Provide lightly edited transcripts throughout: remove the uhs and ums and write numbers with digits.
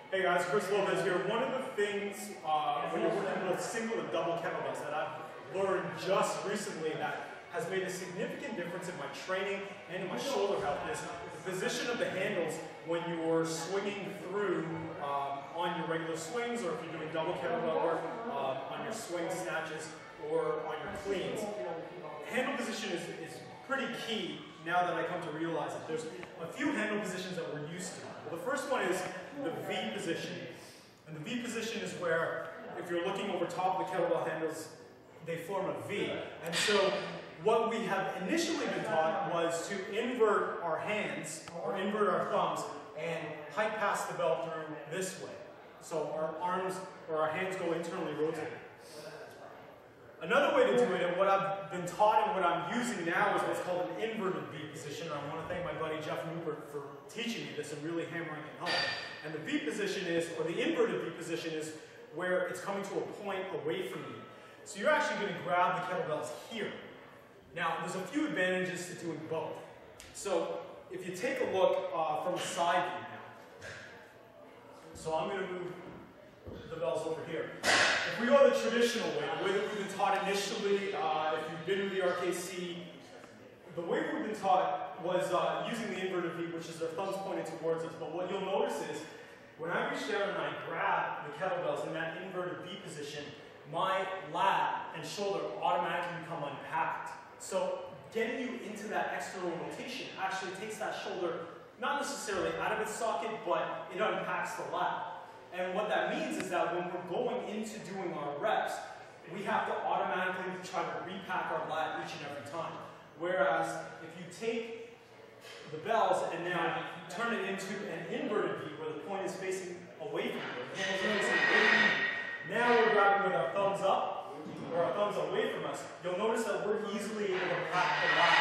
Hey guys, Chris Lopez here. One of the things when you're working with single and double kettlebells that I've learned just recently that has made a significant difference in my training and in my shoulder health is the position of the handles when you're swinging through on your regular swings, or if you're doing double kettlebell work on your swing snatches or on your cleans. Handle position is pretty key now that I come to realize it. There's a few handle positions that we're used to. Well, the first one is the V position. And the V position is where, if you're looking over top of the kettlebell handles, they form a V. And so what we have initially been taught was to invert our hands, or invert our thumbs, and hike past the belt through this way. So our arms, or our hands go internally rotated. Another way to do it, and what I've been taught and what I'm using now, is what's called an inverted V position. I want to thank my buddy Jeff Newbert for teaching me this and really hammering it home. And the V position is, or the inverted V position is, where it's coming to a point away from you. So you're actually going to grab the kettlebells here. Now, there's a few advantages to doing both. So if you take a look from a side view now, so I'm going to move the bells over here. If we go the traditional way, the way that we've been taught initially, if you've been to the RKC, the way we've been taught was using the inverted V, which is their thumbs pointed towards us. But what you'll notice is, when I reach down and I grab the kettlebells in that inverted V position, my lat and shoulder automatically become unpacked. So getting you into that external rotation actually takes that shoulder, not necessarily out of its socket, but it unpacks the lat. And what that means is that when we're going into doing our reps, we have to automatically try to repack our lat each and every time. Whereas if you take the bells and now turn it into an inverted V, where the point is facing away from you, the handles are facing away from you, now we're grabbing with our thumbs up, or our thumbs away from us. You'll notice that we're easily able to pack the lat,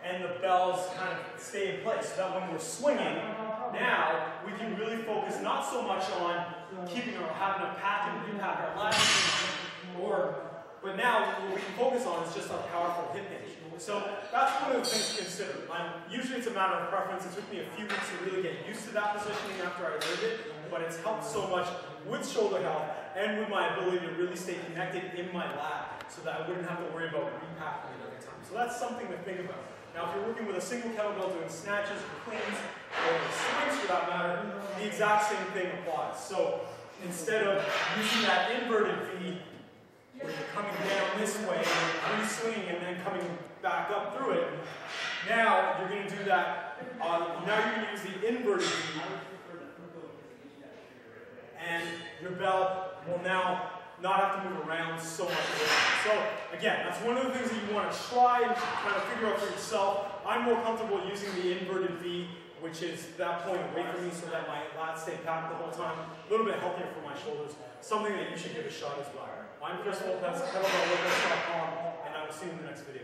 and the bells kind of stay in place, so that when we're swinging, now we can really focus not so much on keeping or having a pack and repack our lat, but now what we can focus on is just our powerful hip hinge. So that's one of the things to consider. Usually it's a matter of preference. It took me a few weeks to really get used to that positioning after I learned it, but it's helped so much with shoulder health and with my ability to really stay connected in my lat so that I wouldn't have to worry about repacking it every time. So that's something to think about. Now, if you're working with a single kettlebell doing snatches or cleans, or swings for that matter, the exact same thing applies. So instead of using that inverted V, where you're coming down this way, and re-swinging and then coming back up through it, now you're going to do that, now you're going to use the inverted V, and your belt will now not have to move around so much. So again, that's one of the things that you want to try and kind of figure out for yourself. I'm more comfortable using the inverted V, which is that point away from me so that my lats stay packed the whole time. A little bit healthier for my shoulders. Something that you should give a shot as well. I'm Chris Lopez, KettlebellWorkouts.com, and I will see you in the next video.